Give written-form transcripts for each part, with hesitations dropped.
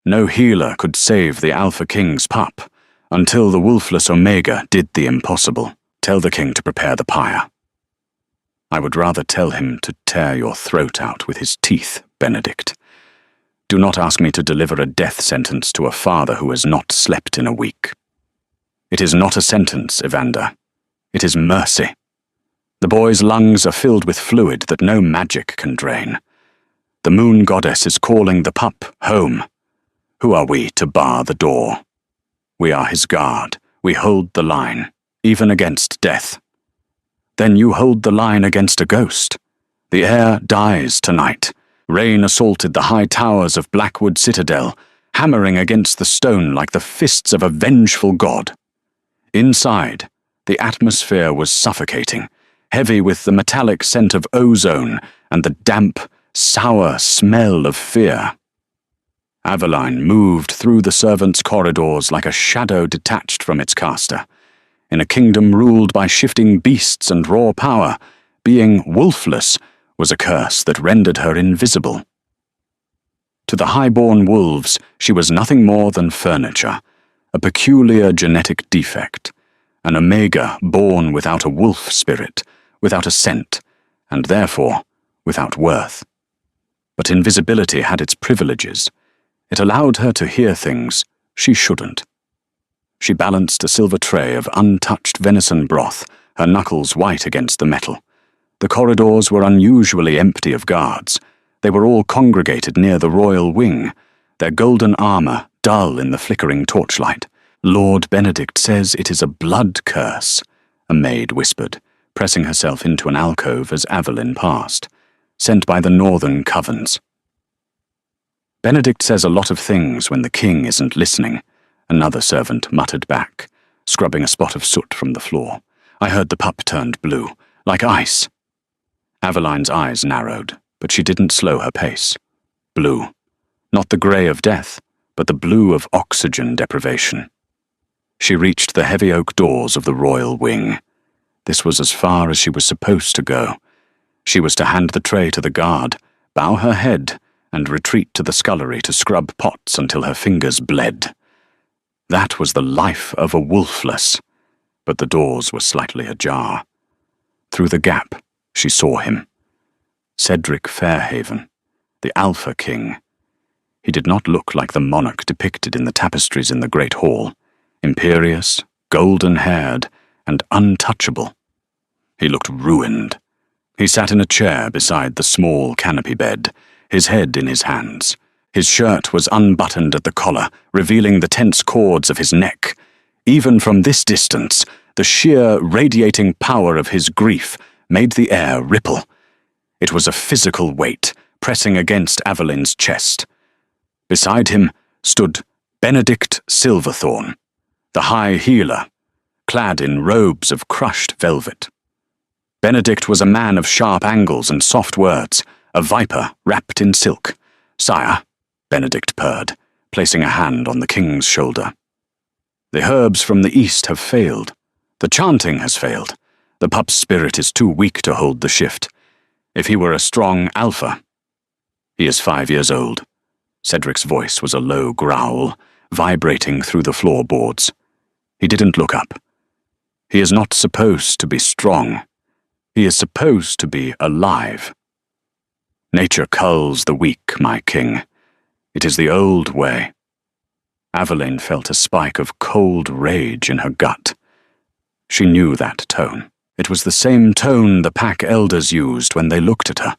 No healer could save the Alpha King's pup, until the Wolfless Omega did the impossible. Tell the king to prepare the pyre. I would rather tell him to tear your throat out with his teeth, Benedict. Do not ask me to deliver a death sentence to a father who has not slept in a week. It is not a sentence, Evander. It is mercy. The boy's lungs are filled with fluid that no magic can drain. The moon goddess is calling the pup home. Who are we to bar the door? We are his guard. We hold the line, even against death. Then you hold the line against a ghost. The air dies tonight. Rain assaulted the high towers of Blackwood Citadel, hammering against the stone like the fists of a vengeful god. Inside, the atmosphere was suffocating, heavy with the metallic scent of ozone and the damp, sour smell of fear. Aveline moved through the servants' corridors like a shadow detached from its caster. In a kingdom ruled by shifting beasts and raw power, being wolfless was a curse that rendered her invisible. To the high-born wolves, she was nothing more than furniture, a peculiar genetic defect, an omega born without a wolf spirit, without a scent, and therefore without worth. But invisibility had its privileges. It allowed her to hear things she shouldn't. She balanced a silver tray of untouched venison broth, her knuckles white against the metal. The corridors were unusually empty of guards. They were all congregated near the royal wing, their golden armor dull in the flickering torchlight. Lord Benedict says it is a blood curse, a maid whispered, pressing herself into an alcove as Aveline passed, sent by the northern covens. Benedict says a lot of things when the king isn't listening, another servant muttered back, scrubbing a spot of soot from the floor. I heard the pup turned blue, like ice. Aveline's eyes narrowed, but she didn't slow her pace. Blue. Not the grey of death, but the blue of oxygen deprivation. She reached the heavy oak doors of the royal wing. This was as far as she was supposed to go. She was to hand the tray to the guard, bow her head, and retreat to the scullery to scrub pots until her fingers bled. That was the life of a wolfless, but the doors were slightly ajar. Through the gap, she saw him. Cedric Fairhaven, the Alpha King. He did not look like the monarch depicted in the tapestries in the great hall, imperious, golden-haired, and untouchable. He looked ruined. He sat in a chair beside the small canopy bed, his head in his hands. His shirt was unbuttoned at the collar, revealing the tense cords of his neck. Even from this distance, the sheer radiating power of his grief made the air ripple. It was a physical weight pressing against Aveline's chest. Beside him stood Benedict Silverthorn, the high healer, clad in robes of crushed velvet. Benedict was a man of sharp angles and soft words, a viper wrapped in silk. "Sire," Benedict purred, placing a hand on the king's shoulder. "The herbs from the east have failed. The chanting has failed. The pup's spirit is too weak to hold the shift. If he were a strong alpha..." "He is 5 years old." Cedric's voice was a low growl, vibrating through the floorboards. He didn't look up. "He is not supposed to be strong. He is supposed to be alive. Nature culls the weak, my king. It is the old way." Aveline felt a spike of cold rage in her gut. She knew that tone. It was the same tone the pack elders used when they looked at her,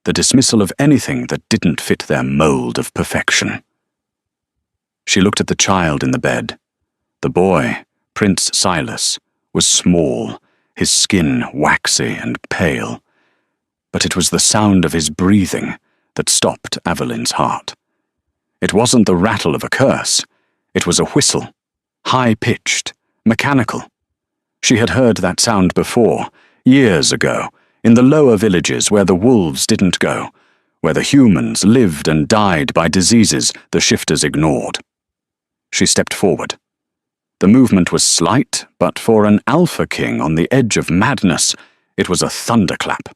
the dismissal of anything that didn't fit their mold of perfection. She looked at the child in the bed. The boy, Prince Silas, was small, his skin waxy and pale. But it was the sound of his breathing that stopped Aveline's heart. It wasn't the rattle of a curse. It was a whistle, high-pitched, mechanical. She had heard that sound before, years ago, in the lower villages where the wolves didn't go, where the humans lived and died by diseases the shifters ignored. She stepped forward. The movement was slight, but for an Alpha King on the edge of madness, it was a thunderclap.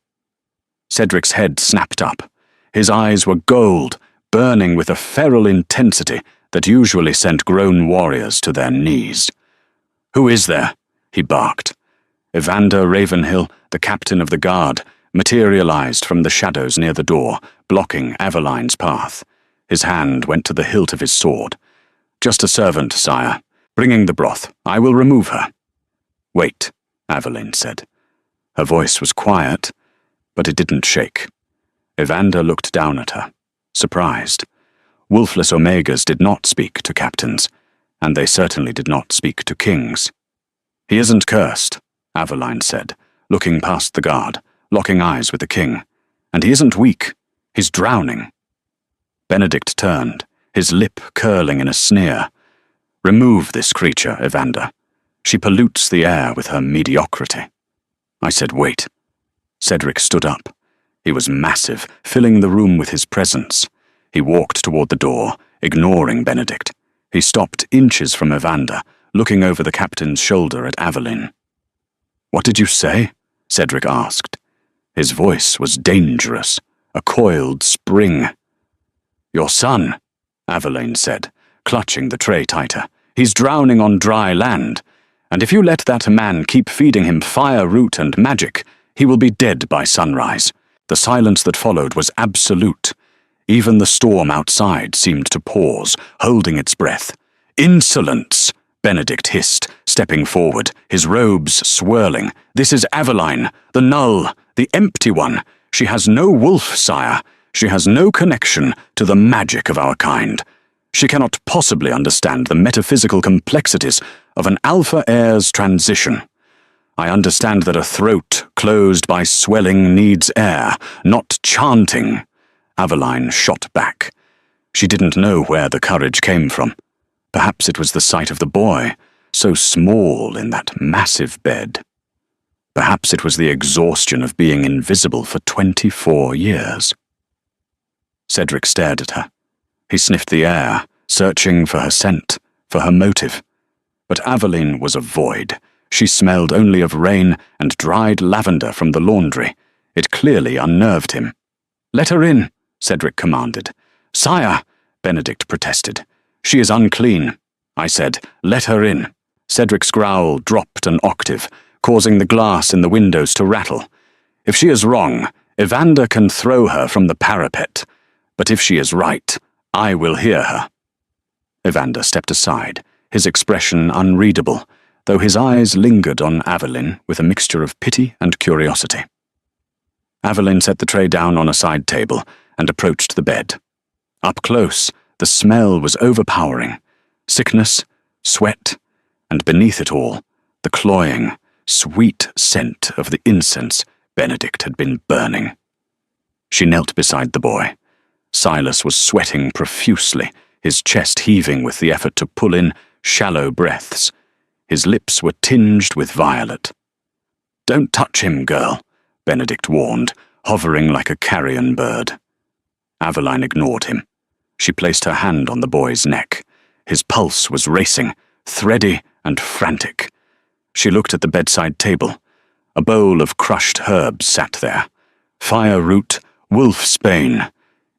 Cedric's head snapped up. His eyes were gold, burning with a feral intensity that usually sent grown warriors to their knees. "Who is there?" he barked. Evander Ravenhill, the captain of the guard, materialized from the shadows near the door, blocking Aveline's path. His hand went to the hilt of his sword. "Just a servant, sire. Bringing the broth. I will remove her." "Wait," Aveline said. Her voice was quiet, but it didn't shake. Evander looked down at her, surprised. Wolfless Omegas did not speak to captains, and they certainly did not speak to kings. "He isn't cursed," Aveline said, looking past the guard, locking eyes with the king. "And he isn't weak. He's drowning." Benedict turned, his lip curling in a sneer. "Remove this creature, Evander. She pollutes the air with her mediocrity." I said, "Wait." Cedric stood up. He was massive, filling the room with his presence. He walked toward the door, ignoring Benedict. He stopped inches from Evander, looking over the captain's shoulder at Aveline. "What did you say?" Cedric asked. His voice was dangerous, a coiled spring. "Your son," Aveline said, clutching the tray tighter. "He's drowning on dry land, and if you let that man keep feeding him fire root and magic, he will be dead by sunrise." The silence that followed was absolute. Even the storm outside seemed to pause, holding its breath. "Insolence!" Benedict hissed, stepping forward, his robes swirling. "This is Aveline, the null, the empty one. She has no wolf, sire. She has no connection to the magic of our kind. She cannot possibly understand the metaphysical complexities of an alpha heir's transition. I understand that a throat closed by swelling needs air, not chanting." Aveline shot back. She didn't know where the courage came from. Perhaps it was the sight of the boy, so small in that massive bed. Perhaps it was the exhaustion of being invisible for 24 years. Cedric stared at her. He sniffed the air, searching for her scent, for her motive. But Aveline was a void. She smelled only of rain and dried lavender from the laundry. It clearly unnerved him. "Let her in," Cedric commanded. "Sire," Benedict protested. "She is unclean." I said, "Let her in." Cedric's growl dropped an octave, causing the glass in the windows to rattle. "If she is wrong, Evander can throw her from the parapet. But if she is right, I will hear her." Evander stepped aside, his expression unreadable, though his eyes lingered on Aveline with a mixture of pity and curiosity. Aveline set the tray down on a side table and approached the bed. Up close, the smell was overpowering. Sickness, sweat, and beneath it all, the cloying, sweet scent of the incense Benedict had been burning. She knelt beside the boy. Silas was sweating profusely, his chest heaving with the effort to pull in shallow breaths. His lips were tinged with violet. "Don't touch him, girl," Benedict warned, hovering like a carrion bird. Aveline ignored him. She placed her hand on the boy's neck. His pulse was racing, thready and frantic. She looked at the bedside table. A bowl of crushed herbs sat there. Fire root, wolfsbane,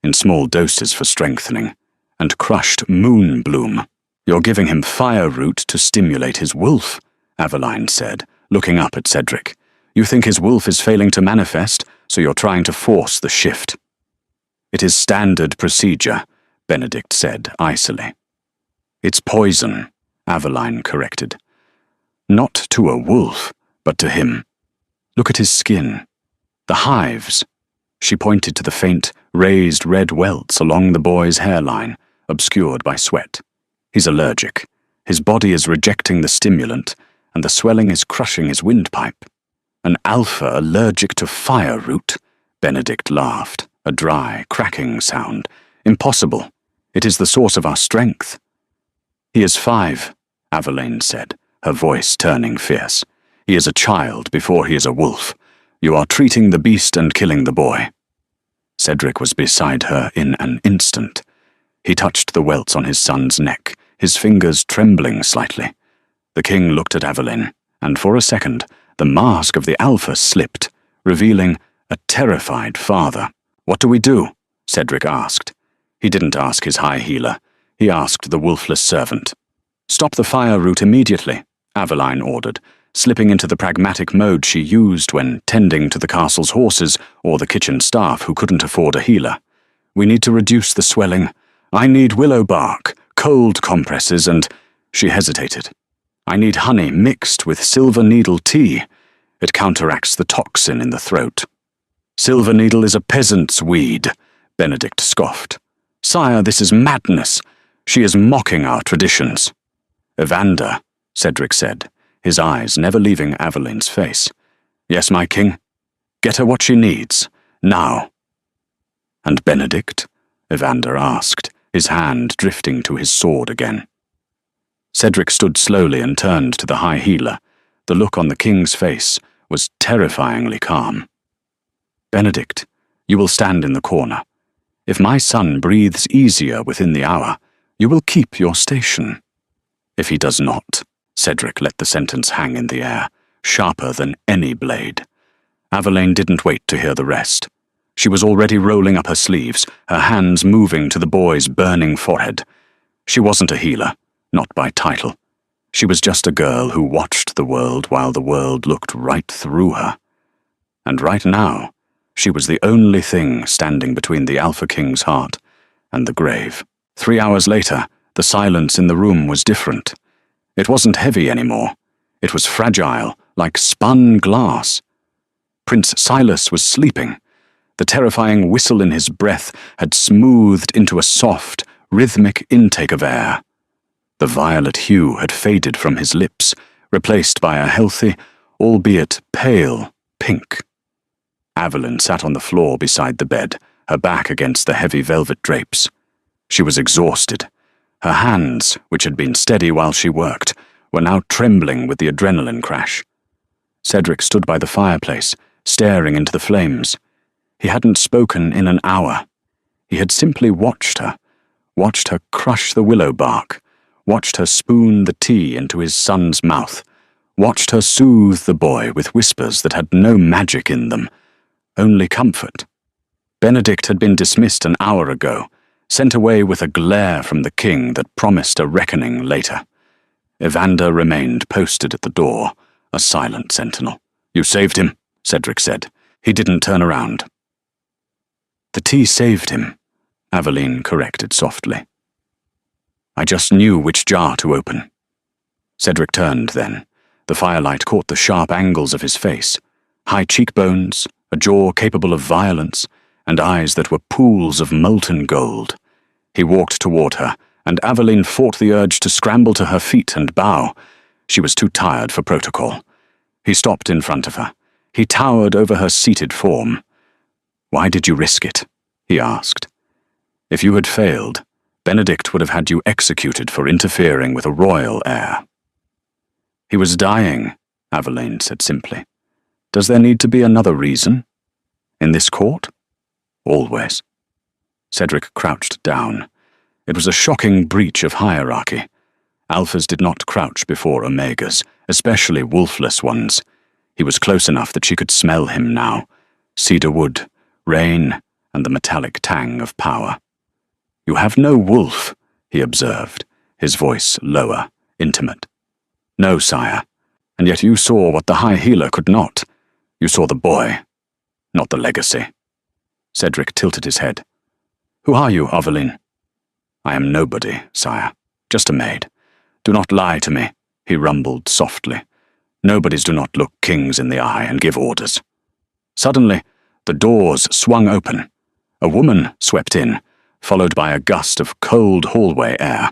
in small doses for strengthening, and crushed moon bloom. "You're giving him fire root to stimulate his wolf," Aveline said, looking up at Cedric. "You think his wolf is failing to manifest, so you're trying to force the shift." "It is standard procedure," Benedict said icily. "It's poison," Aveline corrected. "Not to a wolf, but to him. Look at his skin. The hives." She pointed to the faint, raised red welts along the boy's hairline, obscured by sweat. "He's allergic. His body is rejecting the stimulant, and the swelling is crushing his windpipe." "An alpha allergic to fire root?" Benedict laughed, a dry, cracking sound. "Impossible. It is the source of our strength." "He is 5, Aveline said, her voice turning fierce. "He is a child before he is a wolf. You are treating the beast and killing the boy." Cedric was beside her in an instant. He touched the welts on his son's neck, his fingers trembling slightly. The king looked at Aveline, and for a second, the mask of the alpha slipped, revealing a terrified father. "What do we do?" Cedric asked. He didn't ask his high healer. He asked the Wolfless servant. "Stop the fire route immediately," Aveline ordered, slipping into the pragmatic mode she used when tending to the castle's horses or the kitchen staff who couldn't afford a healer. "We need to reduce the swelling. I need willow bark, cold compresses, and—" She hesitated. "I need honey mixed with silver needle tea. It counteracts the toxin in the throat." "Silver needle is a peasant's weed," Benedict scoffed. "Sire, this is madness. She is mocking our traditions." "Evander," Cedric said, his eyes never leaving Aveline's face. "Yes, my king? Get her what she needs, now." "And Benedict?" Evander asked, his hand drifting to his sword again. Cedric stood slowly and turned to the high healer. The look on the king's face was terrifyingly calm. "Benedict, you will stand in the corner. If my son breathes easier within the hour, you will keep your station. If he does not," Cedric let the sentence hang in the air, sharper than any blade. Aveline didn't wait to hear the rest. She was already rolling up her sleeves, her hands moving to the boy's burning forehead. She wasn't a healer, not by title. She was just a girl who watched the world while the world looked right through her. And right now, she was the only thing standing between the Alpha King's heart and the grave. 3 hours later, the silence in the room was different. It wasn't heavy anymore. It was fragile, like spun glass. Prince Silas was sleeping. The terrifying whistle in his breath had smoothed into a soft, rhythmic intake of air. The violet hue had faded from his lips, replaced by a healthy, albeit pale, pink. Aveline sat on the floor beside the bed, her back against the heavy velvet drapes. She was exhausted. Her hands, which had been steady while she worked, were now trembling with the adrenaline crash. Cedric stood by the fireplace, staring into the flames. He hadn't spoken in an hour. He had simply watched her crush the willow bark, watched her spoon the tea into his son's mouth, watched her soothe the boy with whispers that had no magic in them, only comfort. Benedict had been dismissed an hour ago, sent away with a glare from the king that promised a reckoning later. Evander remained posted at the door, a silent sentinel. "You saved him," Cedric said. He didn't turn around. "The tea saved him," Aveline corrected softly. "I just knew which jar to open." Cedric turned then. The firelight caught the sharp angles of his face, high cheekbones, a jaw capable of violence, and eyes that were pools of molten gold. He walked toward her, and Aveline fought the urge to scramble to her feet and bow. She was too tired for protocol. He stopped in front of her. He towered over her seated form. "Why did you risk it?" he asked. "If you had failed, Benedict would have had you executed for interfering with a royal heir." "He was dying," Aveline said simply. "Does there need to be another reason? In this court? Always." Cedric crouched down. It was a shocking breach of hierarchy. Alphas did not crouch before Omegas, especially wolfless ones. He was close enough that she could smell him now. Cedar wood, rain, and the metallic tang of power. "You have no wolf," he observed, his voice lower, intimate. "No, sire. And yet you saw what the High Healer could not. You saw the boy, not the legacy." Cedric tilted his head. "Who are you, Aveline?" "I am nobody, sire. Just a maid. Do not lie to me," he rumbled softly. "Nobodies do not look kings in the eye and give orders." Suddenly, the doors swung open. A woman swept in, followed by a gust of cold hallway air.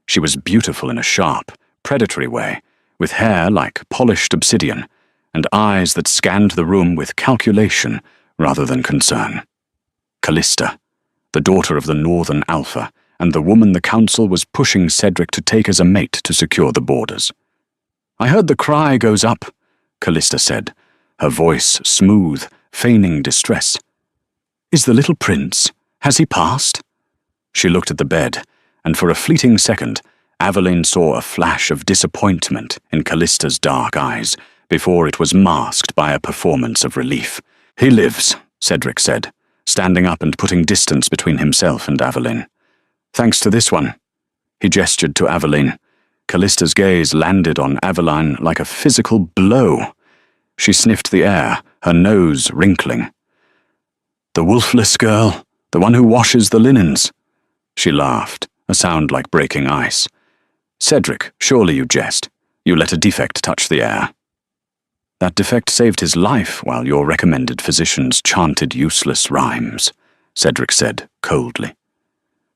She was beautiful in a sharp, predatory way, with hair like polished obsidian, and eyes that scanned the room with calculation rather than concern. Callista, the daughter of the Northern Alpha, and the woman the council was pushing Cedric to take as a mate to secure the borders. "I heard the cry goes up," Callista said, her voice smooth, feigning distress. "Is the little prince? Has he passed?" She looked at the bed, and for a fleeting second, Aveline saw a flash of disappointment in Callista's dark eyes before it was masked by a performance of relief. "He lives," Cedric said, standing up and putting distance between himself and Aveline. "Thanks to this one." He gestured to Aveline. Callista's gaze landed on Aveline like a physical blow. She sniffed the air, her nose wrinkling. "The Wolfless girl, the one who washes the linens." She laughed, a sound like breaking ice. "Cedric, surely you jest. You let a defect touch the air." "That defect saved his life while your recommended physicians chanted useless rhymes," Cedric said coldly.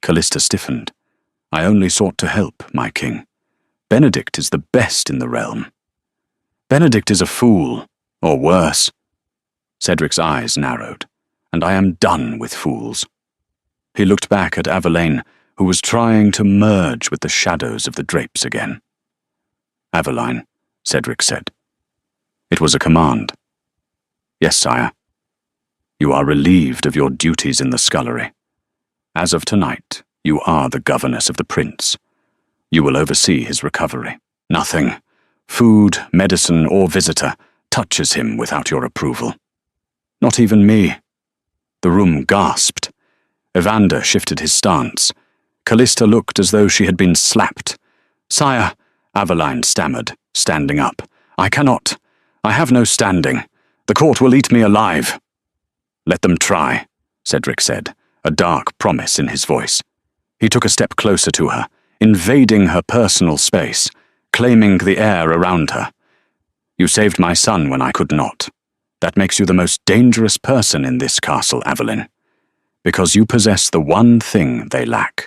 Callista stiffened. "I only sought to help, my king. Benedict is the best in the realm." "Benedict is a fool, or worse." Cedric's eyes narrowed. "And I am done with fools." He looked back at Aveline, who was trying to merge with the shadows of the drapes again. "Aveline," Cedric said. It was a command. "Yes, sire." "You are relieved of your duties in the scullery. As of tonight, you are the governess of the prince. You will oversee his recovery. Nothing, food, medicine, or visitor, touches him without your approval. Not even me." The room gasped. Evander shifted his stance. Callista looked as though she had been slapped. "Sire," Aveline stammered, standing up. "I cannot. I have no standing. The court will eat me alive." "Let them try," Cedric said, a dark promise in his voice. He took a step closer to her, invading her personal space, claiming the air around her. "You saved my son when I could not. That makes you the most dangerous person in this castle, Aveline, because you possess the one thing they lack."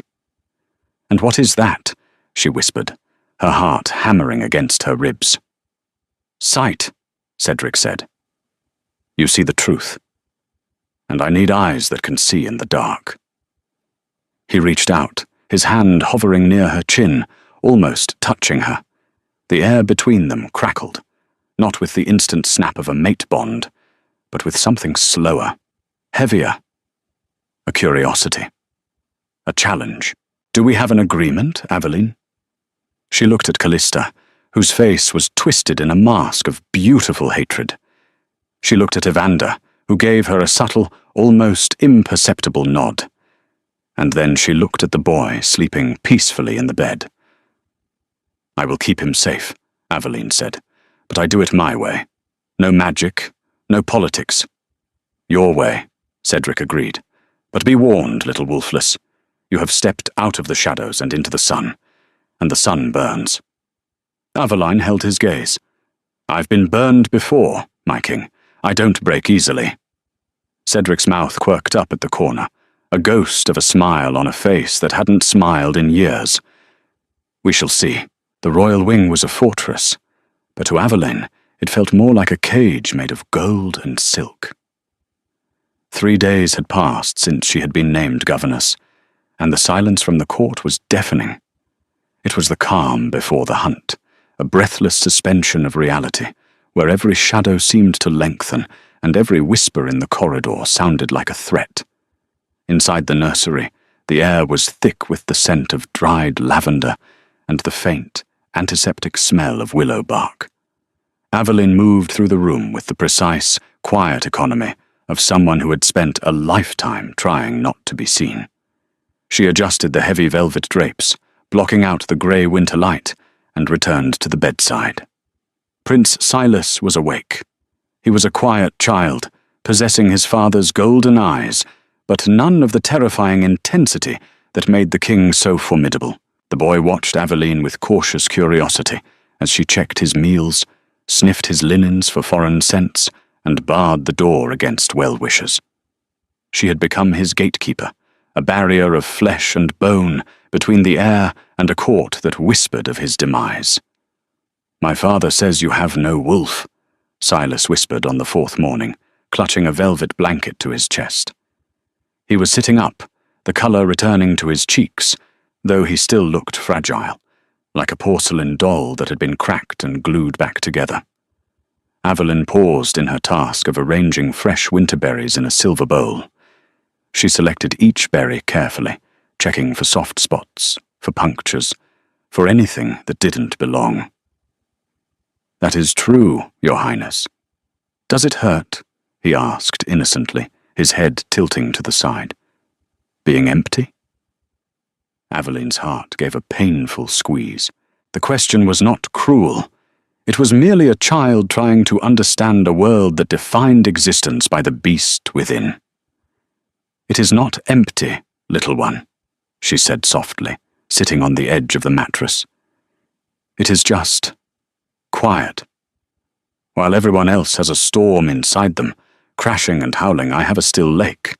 "And what is that?" she whispered, her heart hammering against her ribs. "Sight," Cedric said. "You see the truth. And I need eyes that can see in the dark." He reached out, his hand hovering near her chin, almost touching her. The air between them crackled, not with the instant snap of a mate bond, but with something slower, heavier. A curiosity. A challenge. "Do we have an agreement, Aveline?" She looked at Callista, whose face was twisted in a mask of beautiful hatred. She looked at Evander, who gave her a subtle, almost imperceptible nod. And then she looked at the boy sleeping peacefully in the bed. "I will keep him safe," Aveline said, "but I do it my way. No magic, no politics." "Your way," Cedric agreed. "But be warned, little Wolfless. You have stepped out of the shadows and into the sun, and the sun burns." Aveline held his gaze. "I've been burned before, my king. I don't break easily." Cedric's mouth quirked up at the corner, a ghost of a smile on a face that hadn't smiled in years. "We shall see." The royal wing was a fortress, but to Aveline it felt more like a cage made of gold and silk. 3 days had passed since she had been named governess, and the silence from the court was deafening. It was the calm before the hunt, a breathless suspension of reality, where every shadow seemed to lengthen, and every whisper in the corridor sounded like a threat. Inside the nursery, the air was thick with the scent of dried lavender and the faint, antiseptic smell of willow bark. Aveline moved through the room with the precise, quiet economy of someone who had spent a lifetime trying not to be seen. She adjusted the heavy velvet drapes, blocking out the grey winter light, and returned to the bedside. Prince Silas was awake. He was a quiet child, possessing his father's golden eyes, but none of the terrifying intensity that made the king so formidable. The boy watched Aveline with cautious curiosity as she checked his meals, sniffed his linens for foreign scents, and barred the door against well-wishers. She had become his gatekeeper, a barrier of flesh and bone between the air and a court that whispered of his demise. "My father says you have no wolf," Silas whispered on the 4th morning, clutching a velvet blanket to his chest. He was sitting up, the colour returning to his cheeks, though he still looked fragile, like a porcelain doll that had been cracked and glued back together. Aveline paused in her task of arranging fresh winter berries in a silver bowl. She selected each berry carefully, checking for soft spots, for punctures, for anything that didn't belong. "That is true, Your Highness." "Does it hurt?" he asked innocently, his head tilting to the side. Being empty? Aveline's heart gave a painful squeeze. The question was not cruel. It was merely a child trying to understand a world that defined existence by the beast within. "It is not empty, little one," she said softly, sitting on the edge of the mattress. "It is just quiet. While everyone else has a storm inside them, crashing and howling, I have a still lake.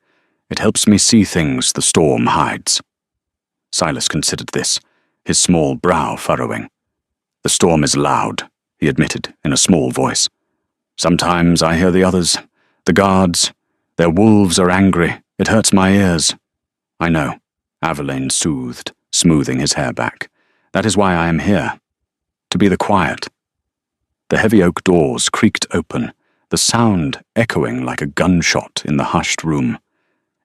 It helps me see things the storm hides." Silas considered this, his small brow furrowing. "The storm is loud," he admitted in a small voice. "Sometimes I hear the others, the guards. Their wolves are angry. It hurts my ears." "I know," Aveline soothed, smoothing his hair back. "That is why I am here. To be the quiet." The heavy oak doors creaked open, the sound echoing like a gunshot in the hushed room.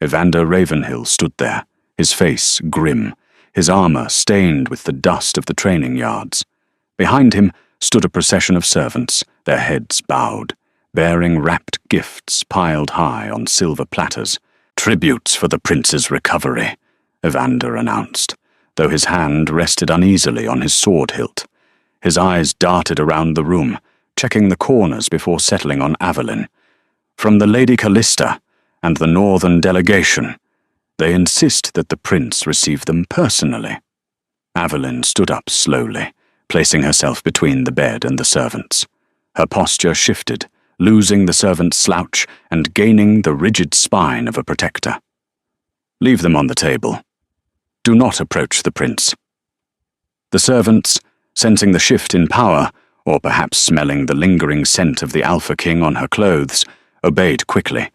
Evander Ravenhill stood there, his face grim, his armor stained with the dust of the training yards. Behind him stood a procession of servants, their heads bowed, bearing wrapped gifts piled high on silver platters. "Tributes for the prince's recovery," Evander announced, though his hand rested uneasily on his sword hilt. His eyes darted around the room, checking the corners before settling on Aveline. "From the Lady Callista and the northern delegation. They insist that the prince receive them personally." Aveline stood up slowly, placing herself between the bed and the servants. Her posture shifted, losing the servant's slouch and gaining the rigid spine of a protector. "Leave them on the table. Do not approach the prince." The servants, sensing the shift in power, or perhaps smelling the lingering scent of the Alpha King on her clothes, obeyed quickly.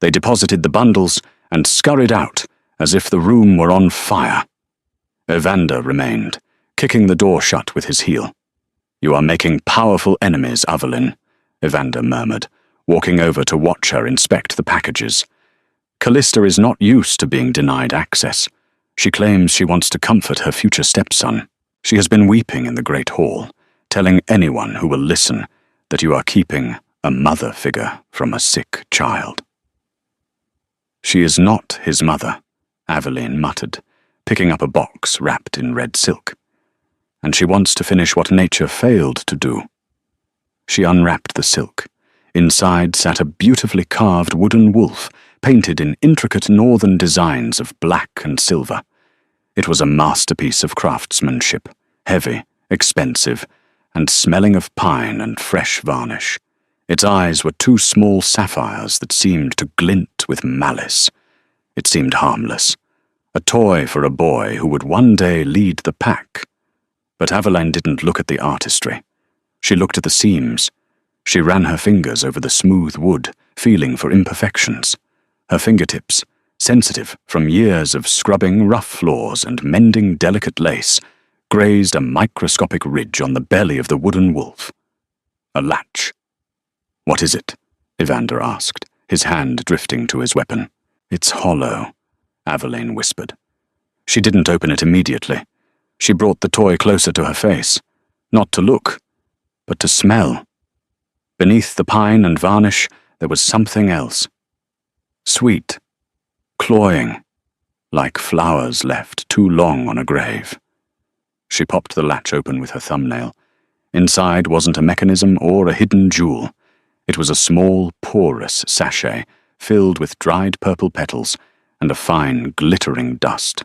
They deposited the bundles and scurried out, as if the room were on fire. Evander remained, kicking the door shut with his heel. "You are making powerful enemies, Aveline," Evander murmured, walking over to watch her inspect the packages. "Callista is not used to being denied access. She claims she wants to comfort her future stepson. She has been weeping in the great hall, telling anyone who will listen that you are keeping a mother figure from a sick child." "She is not his mother," Aveline muttered, picking up a box wrapped in red silk. "And she wants to finish what nature failed to do." She unwrapped the silk. Inside sat a beautifully carved wooden wolf, painted in intricate northern designs of black and silver. It was a masterpiece of craftsmanship, heavy, expensive, and smelling of pine and fresh varnish. Its eyes were two small sapphires that seemed to glint with malice. It seemed harmless, a toy for a boy who would one day lead the pack. But Aveline didn't look at the artistry. She looked at the seams. She ran her fingers over the smooth wood, feeling for imperfections. Her fingertips, sensitive from years of scrubbing rough floors and mending delicate lace, grazed a microscopic ridge on the belly of the wooden wolf. A latch. "What is it?" Evander asked, his hand drifting to his weapon. "It's hollow," Aveline whispered. She didn't open it immediately. She brought the toy closer to her face, not to look, but to smell. Beneath the pine and varnish, there was something else. Sweet, cloying, like flowers left too long on a grave. She popped the latch open with her thumbnail. Inside wasn't a mechanism or a hidden jewel. It was a small, porous sachet filled with dried purple petals and a fine, glittering dust.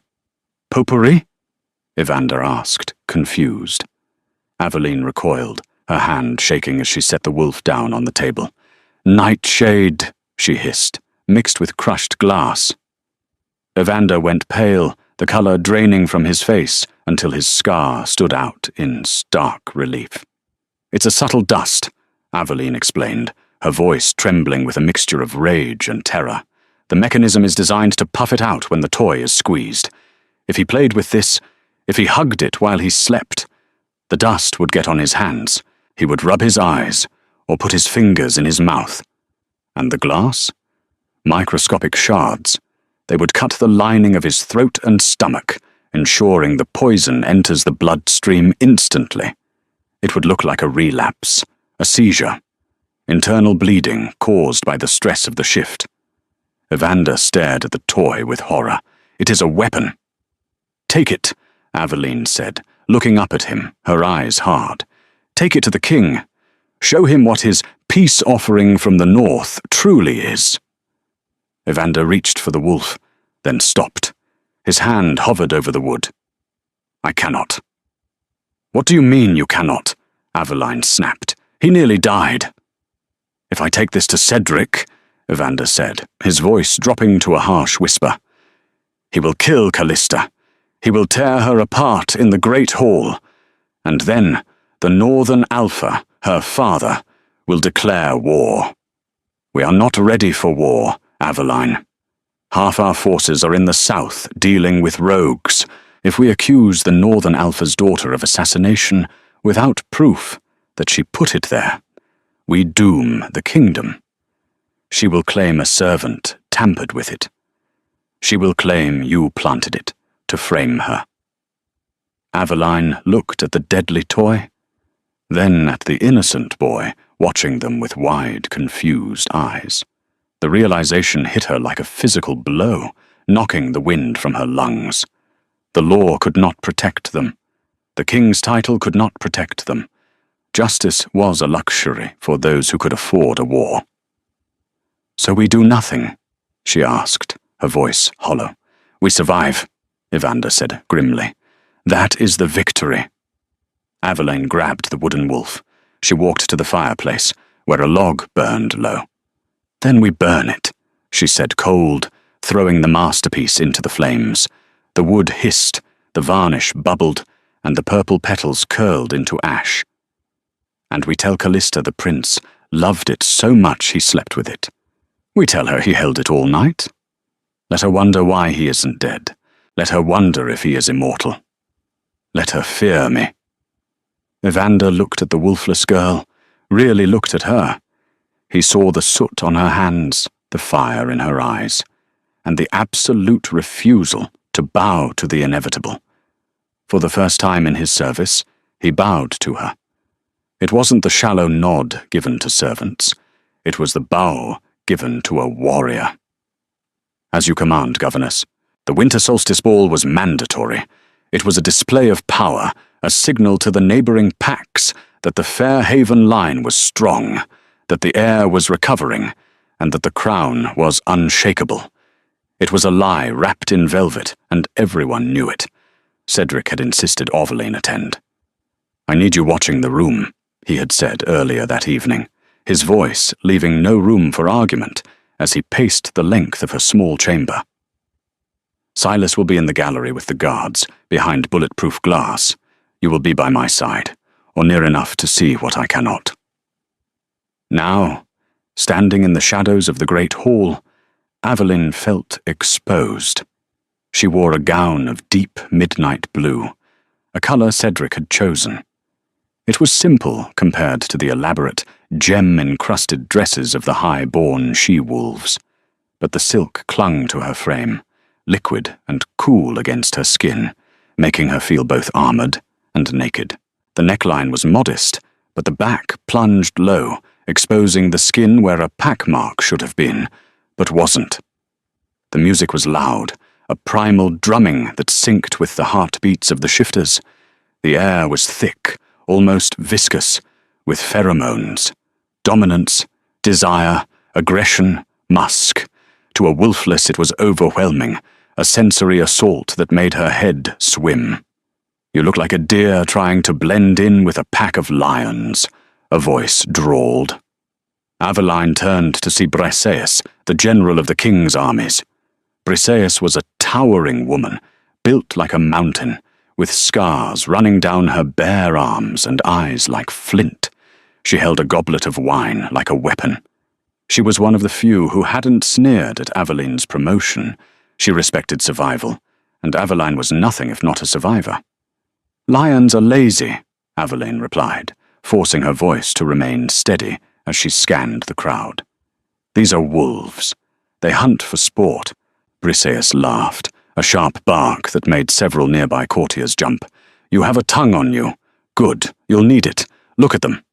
"Potpourri?" Evander asked, confused. Aveline recoiled, her hand shaking as she set the wolf down on the table. "Nightshade," she hissed, mixed with crushed glass. Evander went pale, the color draining from his face until his scar stood out in stark relief. "It's a subtle dust," Aveline explained, her voice trembling with a mixture of rage and terror. "The mechanism is designed to puff it out when the toy is squeezed. If he played with this, if he hugged it while he slept, the dust would get on his hands. He would rub his eyes or put his fingers in his mouth. And the glass? Microscopic shards. They would cut the lining of his throat and stomach, ensuring the poison enters the bloodstream instantly. It would look like a relapse, a seizure, internal bleeding caused by the stress of the shift." Evander stared at the toy with horror. "It is a weapon." "Take it," Aveline said, looking up at him, her eyes hard. "Take it to the king. Show him what his peace offering from the north truly is." Evander reached for the wolf, then stopped. His hand hovered over the wood. "I cannot." "What do you mean you cannot?" Aveline snapped. "He nearly died." "If I take this to Cedric," Evander said, his voice dropping to a harsh whisper, "he will kill Callista. He will tear her apart in the Great Hall, and then the Northern Alpha, her father, will declare war. We are not ready for war, Aveline. Half our forces are in the south dealing with rogues. If we accuse the Northern Alpha's daughter of assassination without proof that she put it there, we doom the kingdom. She will claim a servant tampered with it. She will claim you planted it to frame her." Aveline looked at the deadly toy, then at the innocent boy watching them with wide, confused eyes. The realization hit her like a physical blow, knocking the wind from her lungs. The law could not protect them. The king's title could not protect them. Justice was a luxury for those who could afford a war. "So we do nothing?" she asked, her voice hollow. "We survive," Evander said grimly. "That is the victory." Aveline grabbed the wooden wolf. She walked to the fireplace, where a log burned low. "Then we burn it," she said cold, throwing the masterpiece into the flames. The wood hissed, the varnish bubbled, and the purple petals curled into ash. "And we tell Callista the prince loved it so much he slept with it. We tell her he held it all night. Let her wonder why he isn't dead. Let her wonder if he is immortal. Let her fear me." Evander looked at the wolfless girl, really looked at her. He saw the soot on her hands, the fire in her eyes, and the absolute refusal to bow to the inevitable. For the first time in his service, he bowed to her. It wasn't the shallow nod given to servants. It was the bow given to a warrior. "As you command, Governess." The winter solstice ball was mandatory. It was a display of power, a signal to the neighboring packs that the Fairhaven line was strong, that the air was recovering, and that the crown was unshakable. It was a lie wrapped in velvet, and everyone knew it. Cedric had insisted Aveline attend. "I need you watching the room," he had said earlier that evening, his voice leaving no room for argument as he paced the length of her small chamber. "Silas will be in the gallery with the guards, behind bulletproof glass. You will be by my side, or near enough to see what I cannot." Now, standing in the shadows of the great hall, Aveline felt exposed. She wore a gown of deep midnight blue, a color Cedric had chosen. It was simple compared to the elaborate, gem-encrusted dresses of the high-born she-wolves, but the silk clung to her frame, liquid and cool against her skin, making her feel both armored and naked. The neckline was modest, but the back plunged low, exposing the skin where a pack mark should have been, but wasn't. The music was loud, a primal drumming that synced with the heartbeats of the shifters. The air was thick, almost viscous, with pheromones, dominance, desire, aggression, musk. To a Wolfless it was overwhelming, a sensory assault that made her head swim. "You look like a deer trying to blend in with a pack of lions," a voice drawled. Aveline turned to see Briseis, the general of the king's armies. Briseis was a towering woman, built like a mountain, with scars running down her bare arms and eyes like flint. She held a goblet of wine like a weapon. She was one of the few who hadn't sneered at Aveline's promotion. She respected survival, and Aveline was nothing if not a survivor. "Lions are lazy," Aveline replied, forcing her voice to remain steady as she scanned the crowd. "These are wolves. They hunt for sport." Briseis laughed, a sharp bark that made several nearby courtiers jump. "You have a tongue on you. Good, you'll need it. Look at them."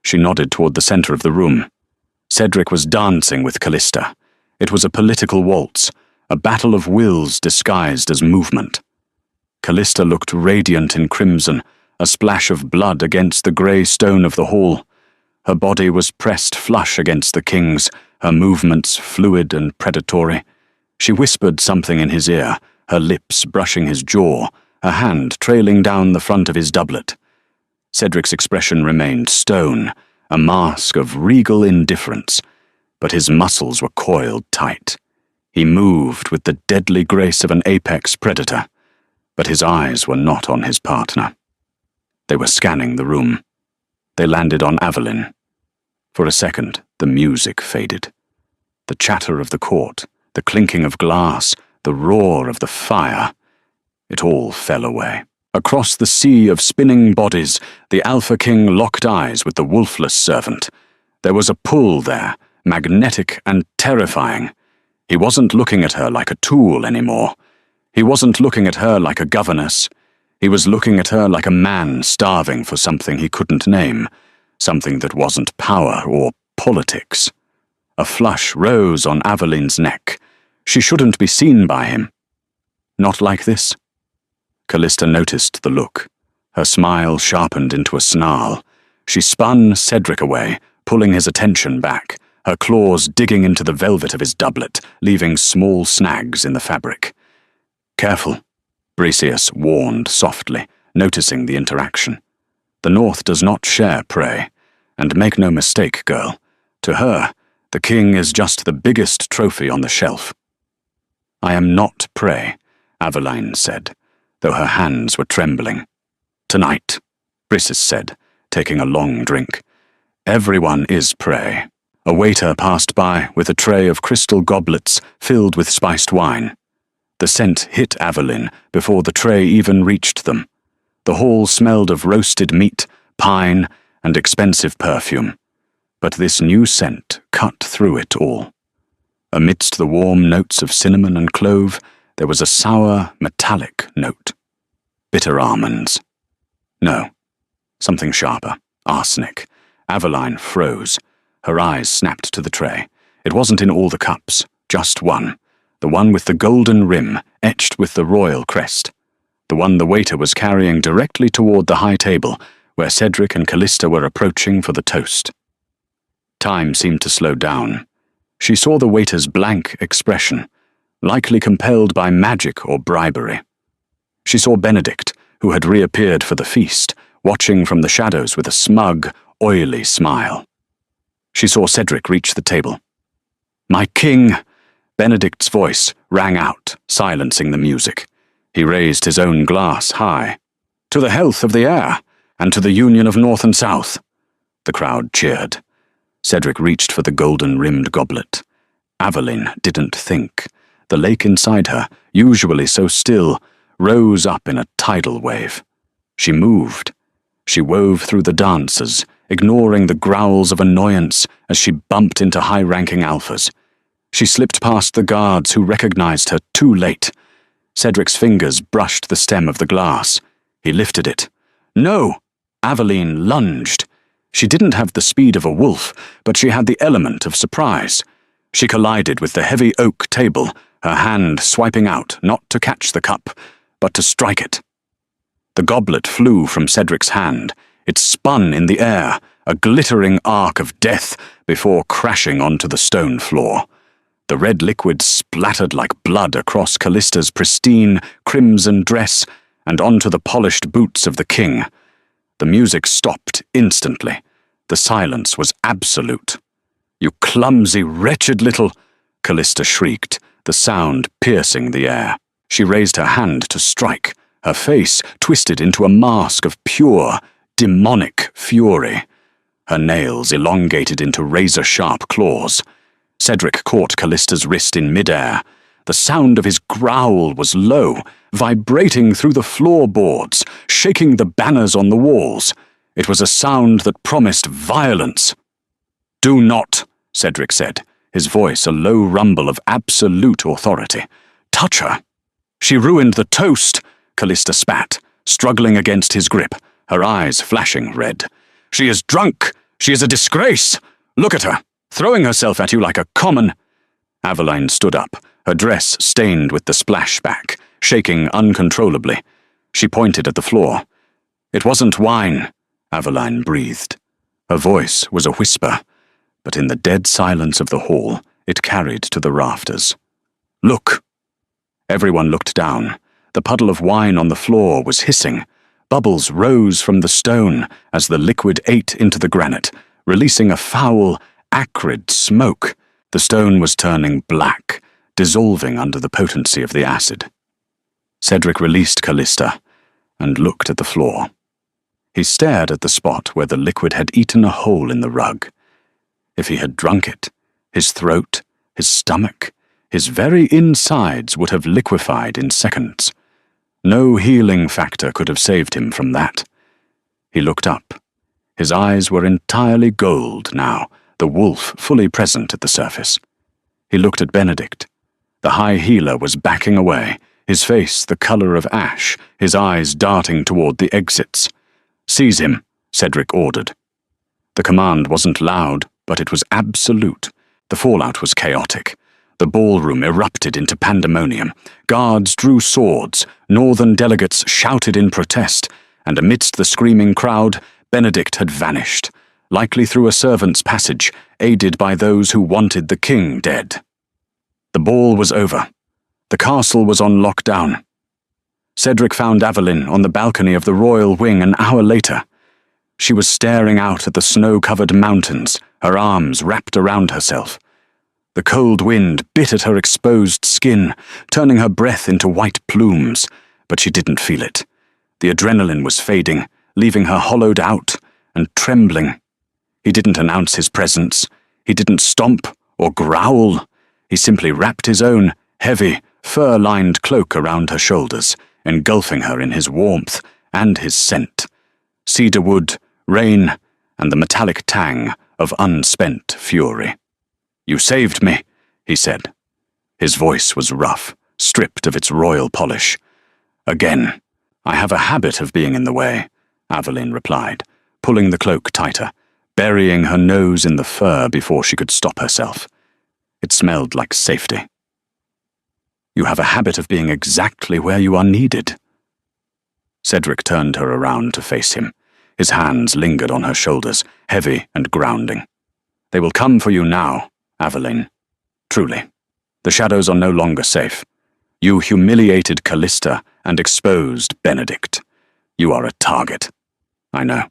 She nodded toward the center of the room. Cedric was dancing with Callista. It was a political waltz, a battle of wills disguised as movement. Callista looked radiant in crimson, a splash of blood against the grey stone of the hall. Her body was pressed flush against the king's, her movements fluid and predatory. She whispered something in his ear, her lips brushing his jaw, her hand trailing down the front of his doublet. Cedric's expression remained stone, a mask of regal indifference, but his muscles were coiled tight. He moved with the deadly grace of an apex predator, but his eyes were not on his partner. They were scanning the room. They landed on Aveline. For a second, the music faded. The chatter of the court, the clinking of glass, the roar of the fire, it all fell away. Across the sea of spinning bodies, the Alpha King locked eyes with the Wolfless servant. There was a pull there, magnetic and terrifying. He wasn't looking at her like a tool anymore. He wasn't looking at her like a governess. He was looking at her like a man starving for something he couldn't name, something that wasn't power or politics. A flush rose on Aveline's neck. She shouldn't be seen by him. Not like this. Callista noticed the look. Her smile sharpened into a snarl. She spun Cedric away, pulling his attention back, her claws digging into the velvet of his doublet, leaving small snags in the fabric. "Careful," Brecius warned softly, noticing the interaction. "The North does not share prey, and make no mistake, girl. To her, the king is just the biggest trophy on the shelf." "I am not prey," Aveline said, though her hands were trembling. "Tonight," Brecius said, taking a long drink. "Everyone is prey." A waiter passed by with a tray of crystal goblets filled with spiced wine. The scent hit Aveline before the tray even reached them. The hall smelled of roasted meat, pine, and expensive perfume. But this new scent cut through it all. Amidst the warm notes of cinnamon and clove, there was a sour, metallic note. Bitter almonds. No, something sharper. Arsenic. Aveline froze. Her eyes snapped to the tray. It wasn't in all the cups, just one. The one with the golden rim, etched with the royal crest. The one the waiter was carrying directly toward the high table, where Cedric and Callista were approaching for the toast. Time seemed to slow down. She saw the waiter's blank expression, likely compelled by magic or bribery. She saw Benedict, who had reappeared for the feast, watching from the shadows with a smug, oily smile. She saw Cedric reach the table. "My king!" Benedict's voice rang out, silencing the music. He raised his own glass high. "To the health of the air, and to the union of North and South." The crowd cheered. Cedric reached for the golden-rimmed goblet. Aveline didn't think. The lake inside her, usually so still, rose up in a tidal wave. She moved. She wove through the dancers, ignoring the growls of annoyance as she bumped into high-ranking alphas. She slipped past the guards who recognized her too late. Cedric's fingers brushed the stem of the glass. He lifted it. "No!" Aveline lunged. She didn't have the speed of a wolf, but she had the element of surprise. She collided with the heavy oak table, her hand swiping out not to catch the cup, but to strike it. The goblet flew from Cedric's hand. It spun in the air, a glittering arc of death, before crashing onto the stone floor. The red liquid splattered like blood across Callista's pristine, crimson dress and onto the polished boots of the king. The music stopped instantly. The silence was absolute. "You clumsy, wretched little—" Callista shrieked, the sound piercing the air. She raised her hand to strike, her face twisted into a mask of pure, demonic fury. Her nails elongated into razor-sharp claws. Cedric caught Callista's wrist in midair. The sound of his growl was low, vibrating through the floorboards, shaking the banners on the walls. It was a sound that promised violence. "Do not," Cedric said, his voice a low rumble of absolute authority. "Touch her." "She ruined the toast," Callista spat, struggling against his grip, her eyes flashing red. "She is drunk. She is a disgrace. Look at her, throwing herself at you like a common—" Aveline stood up, her dress stained with the splashback, shaking uncontrollably. She pointed at the floor. "It wasn't wine," Aveline breathed. Her voice was a whisper, but in the dead silence of the hall, it carried to the rafters. "Look!" Everyone looked down. The puddle of wine on the floor was hissing. Bubbles rose from the stone as the liquid ate into the granite, releasing a foul, acrid smoke. The stone was turning black, dissolving under the potency of the acid. Cedric released Callista and looked at the floor. He stared at the spot where the liquid had eaten a hole in the rug. If he had drunk it, his throat, his stomach, his very insides would have liquefied in seconds. No healing factor could have saved him from that. He looked up. His eyes were entirely gold now, the wolf fully present at the surface. He looked at Benedict. The high healer was backing away, his face the color of ash, his eyes darting toward the exits. "Seize him," Cedric ordered. The command wasn't loud, but it was absolute. The fallout was chaotic. The ballroom erupted into pandemonium. Guards drew swords, northern delegates shouted in protest, and amidst the screaming crowd, Benedict had vanished, likely through a servant's passage, aided by those who wanted the king dead. The ball was over. The castle was on lockdown. Cedric found Aveline on the balcony of the royal wing an hour later. She was staring out at the snow-covered mountains, her arms wrapped around herself. The cold wind bit at her exposed skin, turning her breath into white plumes, but she didn't feel it. The adrenaline was fading, leaving her hollowed out and trembling. He didn't announce his presence. He didn't stomp or growl. He simply wrapped his own heavy, fur-lined cloak around her shoulders, engulfing her in his warmth and his scent. Cedar wood, rain, and the metallic tang of unspent fury. "You saved me," he said. His voice was rough, stripped of its royal polish. "Again, I have a habit of being in the way," Aveline replied, pulling the cloak tighter, burying her nose in the fur before she could stop herself. It smelled like safety. "You have a habit of being exactly where you are needed." Cedric turned her around to face him. His hands lingered on her shoulders, heavy and grounding. "They will come for you now, Aveline. Truly. The shadows are no longer safe. You humiliated Callista and exposed Benedict. You are a target. I know.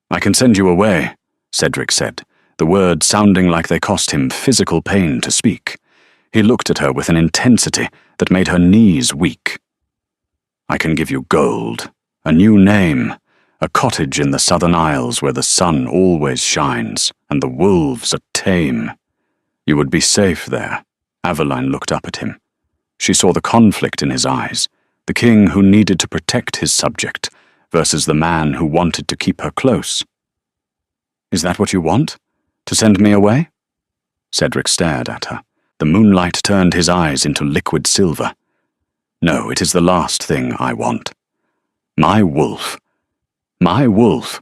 I can send you away," Cedric said, the words sounding like they cost him physical pain to speak. He looked at her with an intensity that made her knees weak. "I can give you gold, a new name, a cottage in the Southern Isles where the sun always shines and the wolves are tame. You would be safe there." Aveline looked up at him. She saw the conflict in his eyes, the king who needed to protect his subject versus the man who wanted to keep her close. "Is that what you want? To send me away?" Cedric stared at her. The moonlight turned his eyes into liquid silver. "No, it is the last thing I want. My wolf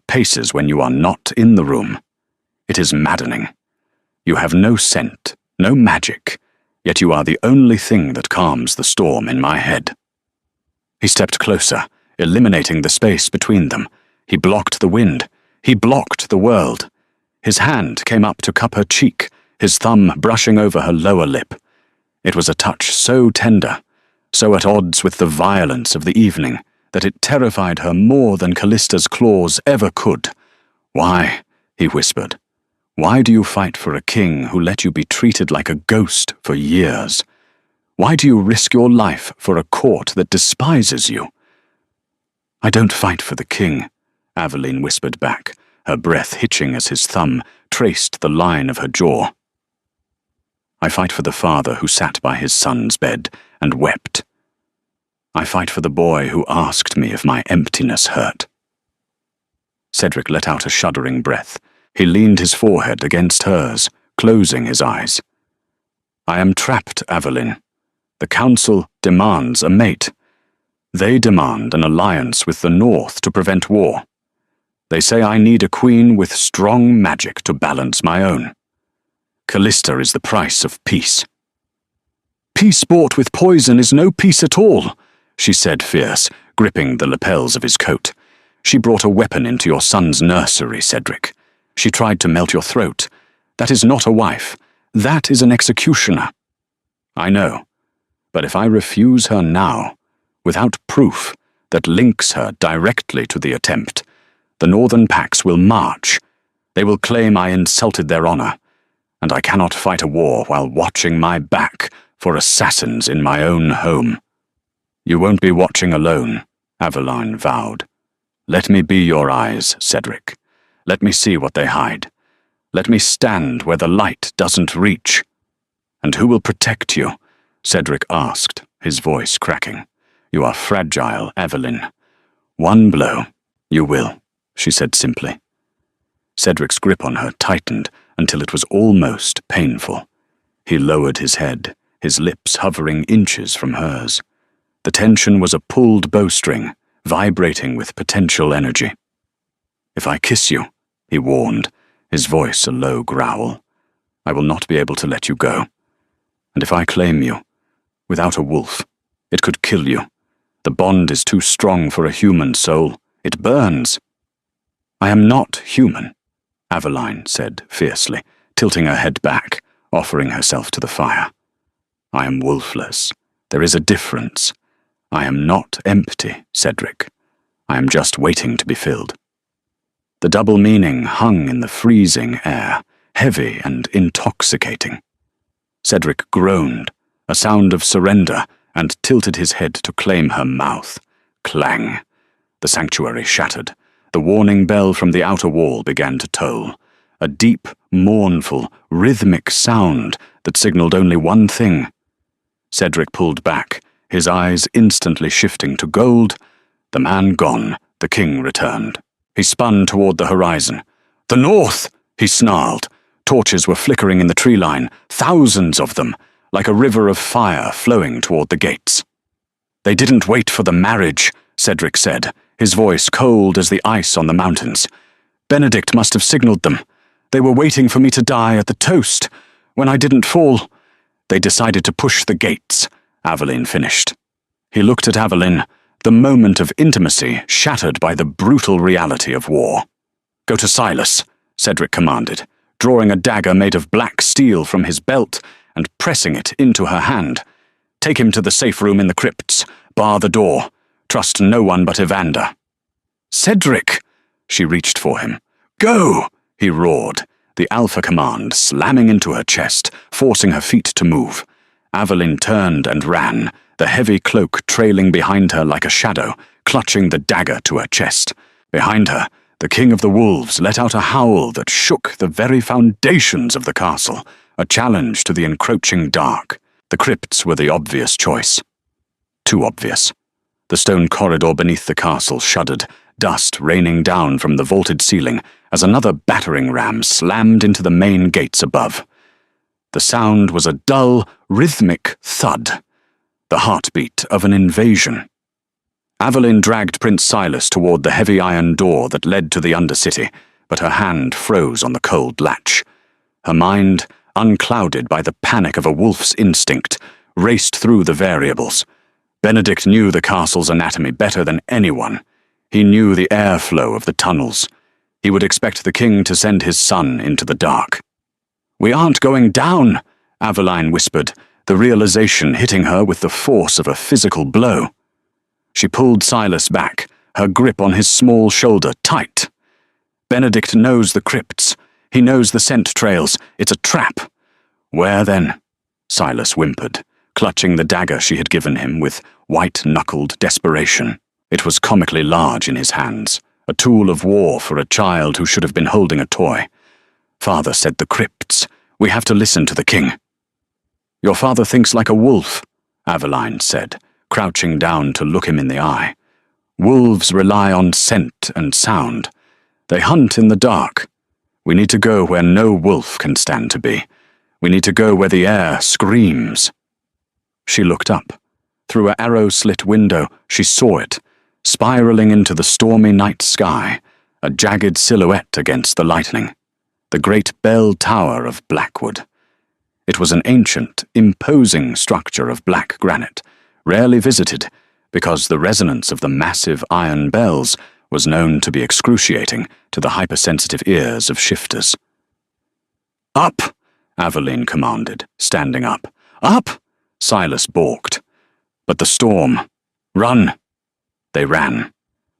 paces when you are not in the room. It is maddening. You have no scent, no magic, yet you are the only thing that calms the storm in my head." He stepped closer, eliminating the space between them. He blocked the wind. He blocked the world. His hand came up to cup her cheek, his thumb brushing over her lower lip. It was a touch so tender, so at odds with the violence of the evening, that it terrified her more than Callista's claws ever could. "Why?" he whispered. "Why do you fight for a king who let you be treated like a ghost for years? Why do you risk your life for a court that despises you?" "I don't fight for the king," Aveline whispered back, her breath hitching as his thumb traced the line of her jaw. "I fight for the father who sat by his son's bed and wept. I fight for the boy who asked me if my emptiness hurt." Cedric let out a shuddering breath. He leaned his forehead against hers, closing his eyes. "I am trapped, Aveline. The council demands a mate. They demand an alliance with the North to prevent war. They say I need a queen with strong magic to balance my own. Callista is the price of peace." Peace bought with poison is no peace at all, she said, fierce, gripping the lapels of his coat. She brought a weapon into your son's nursery, Cedric. She tried to melt your throat. That is not a wife. That is an executioner. I know, but if I refuse her now, without proof that links her directly to the attempt, the Northern Pacts will march. They will claim I insulted their honor, and I cannot fight a war while watching my back for assassins in my own home. You won't be watching alone, Aveline vowed. Let me be your eyes, Cedric. Let me see what they hide. Let me stand where the light doesn't reach. And who will protect you? Cedric asked, his voice cracking. You are fragile, Aveline. One blow, you will, she said simply. Cedric's grip on her tightened until it was almost painful. He lowered his head, his lips hovering inches from hers. The tension was a pulled bowstring, vibrating with potential energy. If I kiss you, he warned, his voice a low growl, I will not be able to let you go. And if I claim you, without a wolf, it could kill you. The bond is too strong for a human soul. It burns. I am not human, Aveline said fiercely, tilting her head back, offering herself to the fire. I am wolfless. There is a difference. I am not empty, Cedric. I am just waiting to be filled. The double meaning hung in the freezing air, heavy and intoxicating. Cedric groaned, a sound of surrender, and tilted his head to claim her mouth. Clang. The sanctuary shattered. The warning bell from the outer wall began to toll. A deep, mournful, rhythmic sound that signaled only one thing. Cedric pulled back, his eyes instantly shifting to gold. The man gone, the king returned. He spun toward the horizon. The north, he snarled. Torches were flickering in the tree line, thousands of them, like a river of fire flowing toward the gates. They didn't wait for the marriage, Cedric said, his voice cold as the ice on the mountains. Benedict must have signaled them. They were waiting for me to die at the toast. When I didn't fall, they decided to push the gates, Aveline finished. He looked at Aveline, the moment of intimacy shattered by the brutal reality of war. Go to Silas, Cedric commanded, drawing a dagger made of black steel from his belt and pressing it into her hand. Take him to the safe room in the crypts. Bar the door. Trust no one but Evander. Cedric! She reached for him. Go! He roared, the alpha command slamming into her chest, forcing her feet to move. Aveline turned and ran, the heavy cloak trailing behind her like a shadow, clutching the dagger to her chest. Behind her, the king of the wolves let out a howl that shook the very foundations of the castle, a challenge to the encroaching dark. The crypts were the obvious choice. Too obvious. The stone corridor beneath the castle shuddered, dust raining down from the vaulted ceiling as another battering ram slammed into the main gates above. The sound was a dull, rhythmic thud, the heartbeat of an invasion. Aveline dragged Prince Silas toward the heavy iron door that led to the Undercity, but her hand froze on the cold latch. Her mind, unclouded by the panic of a wolf's instinct, raced through the variables. Benedict knew the castle's anatomy better than anyone. He knew the airflow of the tunnels. He would expect the king to send his son into the dark. We aren't going down, Aveline whispered, the realization hitting her with the force of a physical blow. She pulled Silas back, her grip on his small shoulder tight. Benedict knows the crypts. He knows the scent trails. It's a trap. Where then? Silas whimpered, clutching the dagger she had given him with white-knuckled desperation. It was comically large in his hands, a tool of war for a child who should have been holding a toy. Father said the crypts. We have to listen to the king. Your father thinks like a wolf, Aveline said, crouching down to look him in the eye. Wolves rely on scent and sound. They hunt in the dark. We need to go where no wolf can stand to be. We need to go where the air screams. She looked up. Through an arrow-slit window, she saw it, spiraling into the stormy night sky, a jagged silhouette against the lightning. The great bell tower of Blackwood. It was an ancient, imposing structure of black granite, rarely visited because the resonance of the massive iron bells was known to be excruciating to the hypersensitive ears of shifters. "Up!" Aveline commanded, standing up. "Up!" Silas balked. But the storm. "Run!" They ran.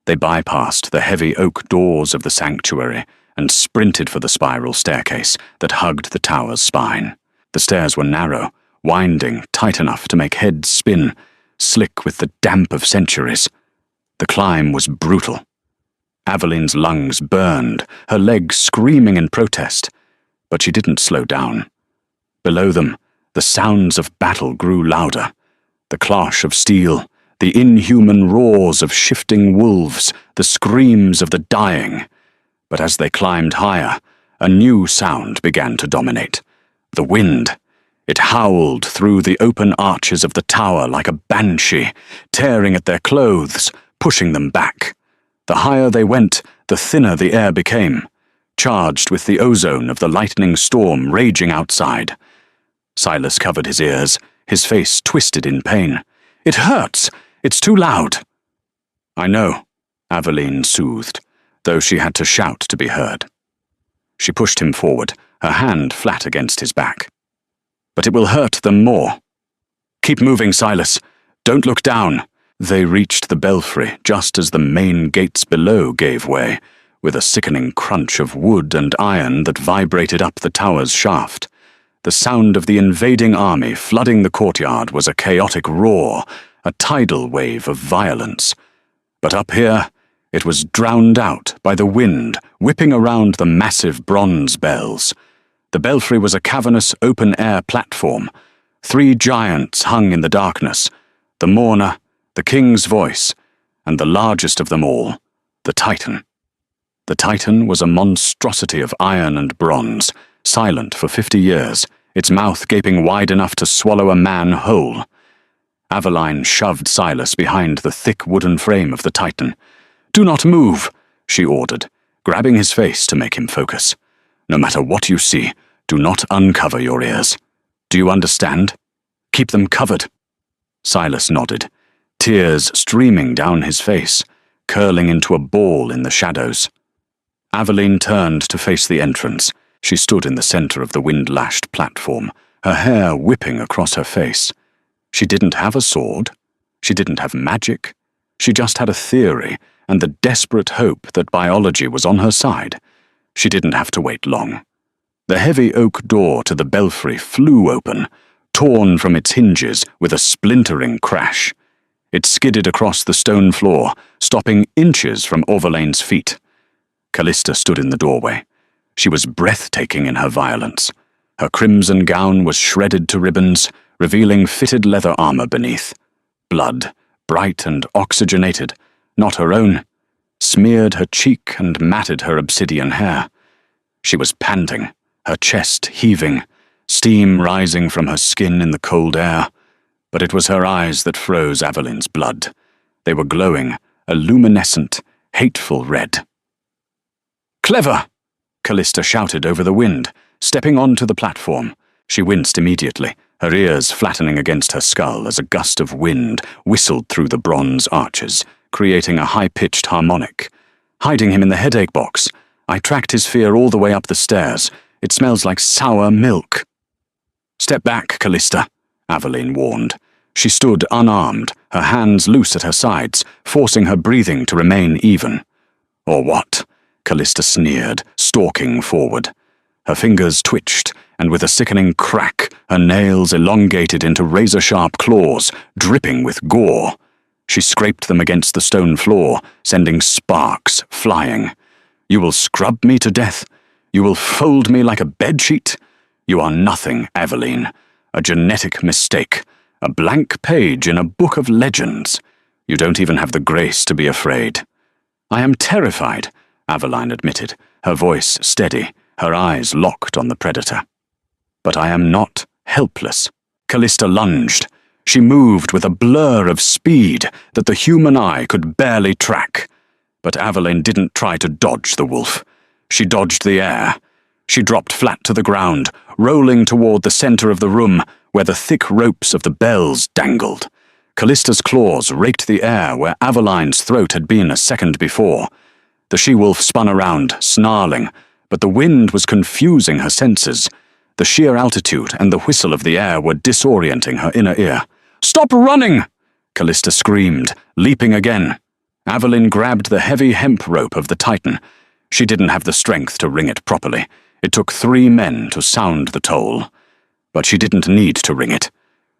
They bypassed the heavy oak doors of the sanctuary and sprinted for the spiral staircase that hugged the tower's spine. The stairs were narrow, winding tight enough to make heads spin, slick with the damp of centuries. The climb was brutal. Aveline's lungs burned, her legs screaming in protest, but she didn't slow down. Below them, the sounds of battle grew louder. The clash of steel, the inhuman roars of shifting wolves, the screams of the dying. But as they climbed higher, a new sound began to dominate. The wind. It howled through the open arches of the tower like a banshee, tearing at their clothes, pushing them back. The higher they went, the thinner the air became, charged with the ozone of the lightning storm raging outside. Silas covered his ears, his face twisted in pain. "It hurts! It's too loud!" "I know," Aveline soothed, though she had to shout to be heard. She pushed him forward, her hand flat against his back. "But it will hurt them more. Keep moving, Silas. Don't look down." They reached the belfry just as the main gates below gave way, with a sickening crunch of wood and iron that vibrated up the tower's shaft. The sound of the invading army flooding the courtyard was a chaotic roar, a tidal wave of violence. But up here, it was drowned out by the wind whipping around the massive bronze bells. The belfry was a cavernous open-air platform. 3 giants hung in the darkness, the mourner, the king's voice, and the largest of them all, the Titan. The Titan was a monstrosity of iron and bronze, silent for 50 years, its mouth gaping wide enough to swallow a man whole. Aveline shoved Silas behind the thick wooden frame of the Titan. "Do not move," she ordered, grabbing his face to make him focus. "No matter what you see, do not uncover your ears. Do you understand? Keep them covered." Silas nodded, tears streaming down his face, curling into a ball in the shadows. Aveline turned to face the entrance. She stood in the center of the wind-lashed platform, her hair whipping across her face. She didn't have a sword. She didn't have magic. She just had a theory and the desperate hope that biology was on her side. She didn't have to wait long. The heavy oak door to the belfry flew open, torn from its hinges with a splintering crash. It skidded across the stone floor, stopping inches from Orvalane's feet. Callista stood in the doorway. She was breathtaking in her violence. Her crimson gown was shredded to ribbons, revealing fitted leather armor beneath. Blood, bright and oxygenated, not her own, smeared her cheek and matted her obsidian hair. She was panting, her chest heaving, steam rising from her skin in the cold air. But it was her eyes that froze Aveline's blood. They were glowing, a luminescent, hateful red. "Clever!" Callista shouted over the wind, stepping onto the platform. She winced immediately, her ears flattening against her skull as a gust of wind whistled through the bronze arches, creating a high-pitched harmonic. "Hiding him in the headache box. I tracked his fear all the way up the stairs. It smells like sour milk." "Step back, Callista," Aveline warned. She stood unarmed, her hands loose at her sides, forcing her breathing to remain even. "Or what?" Callista sneered, stalking forward. Her fingers twitched, and with a sickening crack, her nails elongated into razor-sharp claws, dripping with gore. She scraped them against the stone floor, sending sparks flying. "You will scrub me to death? You will fold me like a bedsheet? You are nothing, Aveline. A genetic mistake. A blank page in a book of legends. You don't even have the grace to be afraid." "I am terrified," Aveline admitted, her voice steady, her eyes locked on the predator. "But I am not helpless." Callista lunged. She moved with a blur of speed that the human eye could barely track. But Aveline didn't try to dodge the wolf. She dodged the air. She dropped flat to the ground, rolling toward the center of the room, where the thick ropes of the bells dangled. Callista's claws raked the air where Aveline's throat had been a second before. The she-wolf spun around, snarling, but the wind was confusing her senses. The sheer altitude and the whistle of the air were disorienting her inner ear. "Stop running!" Callista screamed, leaping again. Aveline grabbed the heavy hemp rope of the Titan. She didn't have the strength to ring it properly. It took 3 men to sound the toll. But she didn't need to ring it.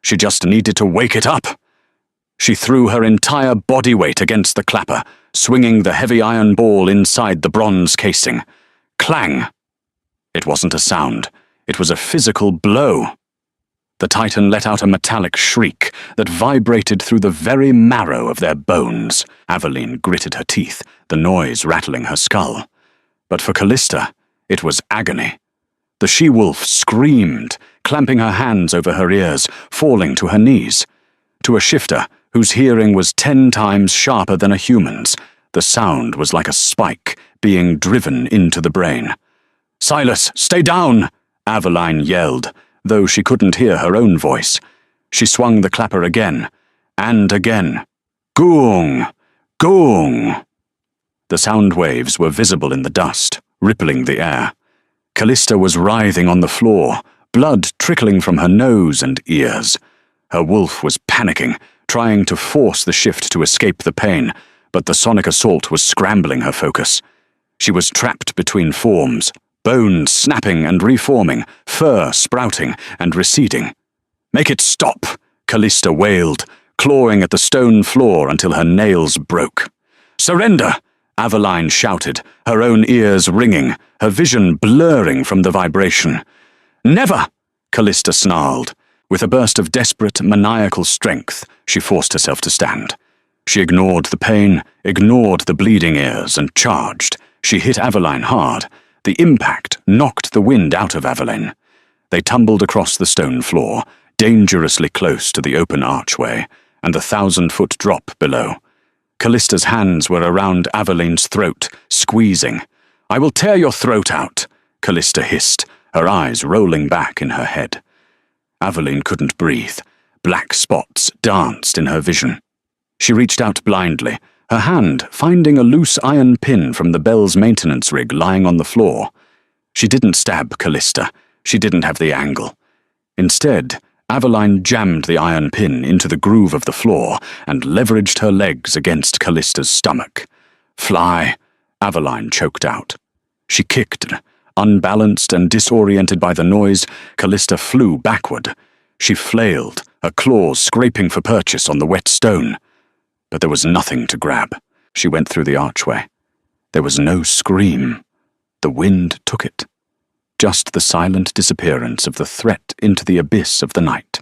She just needed to wake it up. She threw her entire body weight against the clapper, swinging the heavy iron ball inside the bronze casing. Clang! It wasn't a sound. It was a physical blow. The Titan let out a metallic shriek that vibrated through the very marrow of their bones. Aveline gritted her teeth, the noise rattling her skull. But for Callista, it was agony. The she-wolf screamed, clamping her hands over her ears, falling to her knees. To a shifter, whose hearing was 10 times sharper than a human's, the sound was like a spike being driven into the brain. "Silas, stay down!" Aveline yelled, though she couldn't hear her own voice. She swung the clapper again, and again. Goong! Goong! The sound waves were visible in the dust, rippling the air. Callista was writhing on the floor, blood trickling from her nose and ears. Her wolf was panicking, trying to force the shift to escape the pain, but the sonic assault was scrambling her focus. She was trapped between forms, bones snapping and reforming, fur sprouting and receding. "Make it stop!" Callista wailed, clawing at the stone floor until her nails broke. "Surrender!" Aveline shouted, her own ears ringing, her vision blurring from the vibration. "Never!" Callista snarled. With a burst of desperate, maniacal strength, she forced herself to stand. She ignored the pain, ignored the bleeding ears, and charged. She hit Aveline hard. The impact knocked the wind out of Aveline. They tumbled across the stone floor, dangerously close to the open archway, and the 1,000-foot drop below. Callista's hands were around Aveline's throat, squeezing. "I will tear your throat out," Callista hissed, her eyes rolling back in her head. Aveline couldn't breathe. Black spots danced in her vision. She reached out blindly, her hand finding a loose iron pin from the bell's maintenance rig lying on the floor. She didn't stab Callista. She didn't have the angle. Instead, Aveline jammed the iron pin into the groove of the floor and leveraged her legs against Callista's stomach. "Fly!" Aveline choked out. She kicked. Unbalanced and disoriented by the noise, Callista flew backward. She flailed, her claws scraping for purchase on the wet stone. But there was nothing to grab. She went through the archway. There was no scream. The wind took it. Just the silent disappearance of the threat into the abyss of the night.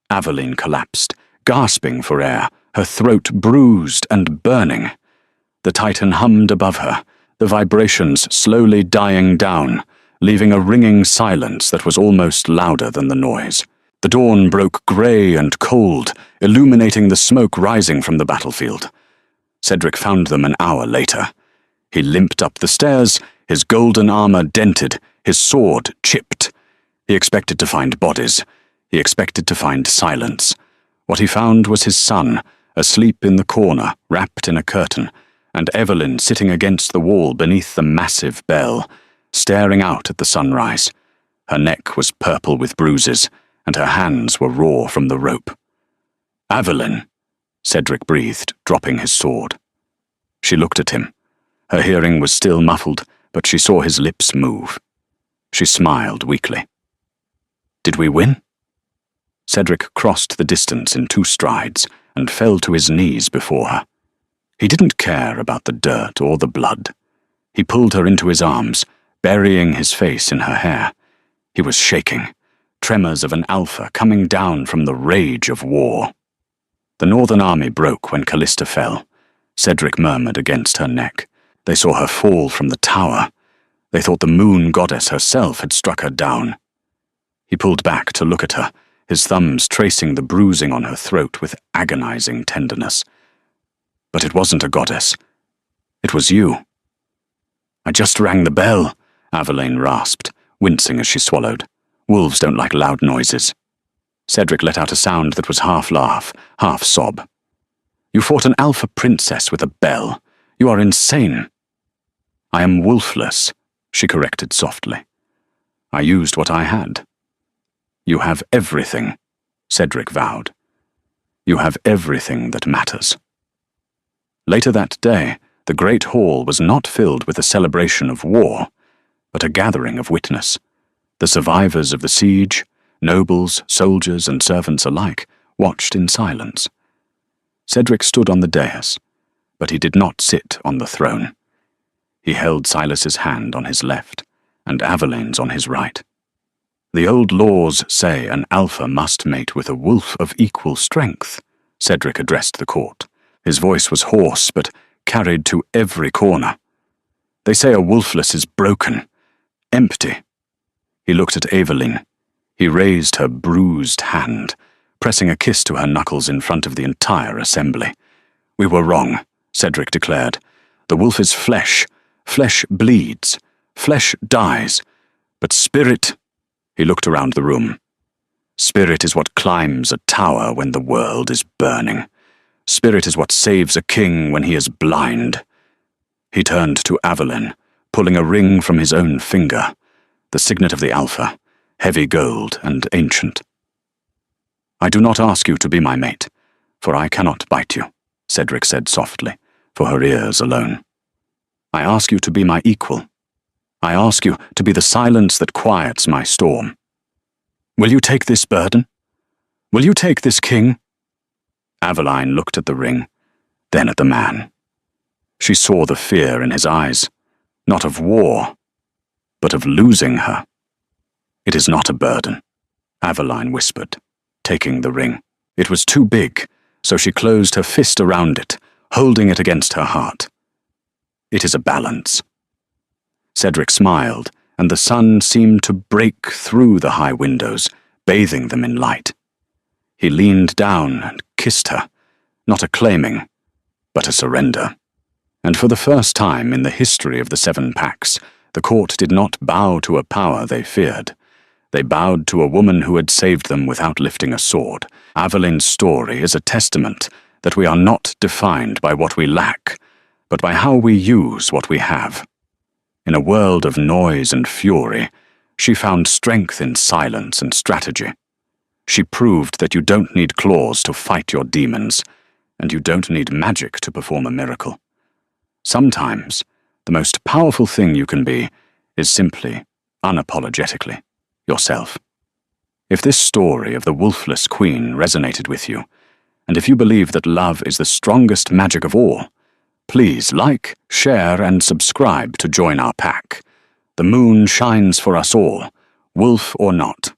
Aveline collapsed, gasping for air, her throat bruised and burning. The Titan hummed above her, the vibrations slowly dying down, leaving a ringing silence that was almost louder than the noise. The dawn broke grey and cold, illuminating the smoke rising from the battlefield. Cedric found them an hour later. He limped up the stairs, his golden armor dented, his sword chipped. He expected to find bodies. He expected to find silence. What he found was his son, asleep in the corner, wrapped in a curtain, and Evelyn sitting against the wall beneath the massive bell, staring out at the sunrise. Her neck was purple with bruises, and her hands were raw from the rope. "Aveline," Cedric breathed, dropping his sword. She looked at him. Her hearing was still muffled, but she saw his lips move. She smiled weakly. "Did we win?" Cedric crossed the distance in 2 strides and fell to his knees before her. He didn't care about the dirt or the blood. He pulled her into his arms, burying his face in her hair. He was shaking, tremors of an alpha coming down from the rage of war. The Northern Army broke when Callista fell. Cedric murmured against her neck. They saw her fall from the tower. They thought the moon goddess herself had struck her down. He pulled back to look at her, his thumbs tracing the bruising on her throat with agonizing tenderness. "But it wasn't a goddess. It was you." "I just rang the bell," Aveline rasped, wincing as she swallowed. Wolves don't like loud noises. Cedric let out a sound that was half laugh, half sob. You fought an alpha princess with a bell. You are insane. I am wolfless, she corrected softly. I used what I had. You have everything, Cedric vowed. You have everything that matters. Later that day, the great hall was not filled with a celebration of war, but a gathering of witness. The survivors of the siege, nobles, soldiers, and servants alike, watched in silence. Cedric stood on the dais, but he did not sit on the throne. He held Silas's hand on his left, and Aveline's on his right. The old laws say an alpha must mate with a wolf of equal strength, Cedric addressed the court. His voice was hoarse, but carried to every corner. They say a wolfless is broken, empty. He looked at Aveline. He raised her bruised hand, pressing a kiss to her knuckles in front of the entire assembly. We were wrong, Cedric declared. The wolf is flesh. Flesh bleeds. Flesh dies. But spirit... He looked around the room. Spirit is what climbs a tower when the world is burning. Spirit is what saves a king when he is blind. He turned to Aveline, pulling a ring from his own finger, the signet of the Alpha, heavy gold and ancient. I do not ask you to be my mate, for I cannot bite you, Cedric said softly, for her ears alone. I ask you to be my equal. I ask you to be the silence that quiets my storm. Will you take this burden? Will you take this king? Aveline looked at the ring, then at the man. She saw the fear in his eyes, not of war, but of losing her. It is not a burden, Aveline whispered, taking the ring. It was too big, so she closed her fist around it, holding it against her heart. It is a balance. Cedric smiled, and the sun seemed to break through the high windows, bathing them in light. He leaned down and kissed her, not a claiming, but a surrender. And for the first time in the history of the 7 Packs, the court did not bow to a power they feared. They bowed to a woman who had saved them without lifting a sword. Aveline's story is a testament that we are not defined by what we lack, but by how we use what we have. In a world of noise and fury, she found strength in silence and strategy. She proved that you don't need claws to fight your demons, and you don't need magic to perform a miracle. Sometimes, the most powerful thing you can be is simply, unapologetically, yourself. If this story of the wolfless queen resonated with you, and if you believe that love is the strongest magic of all, please like, share, and subscribe to join our pack. The moon shines for us all, wolf or not.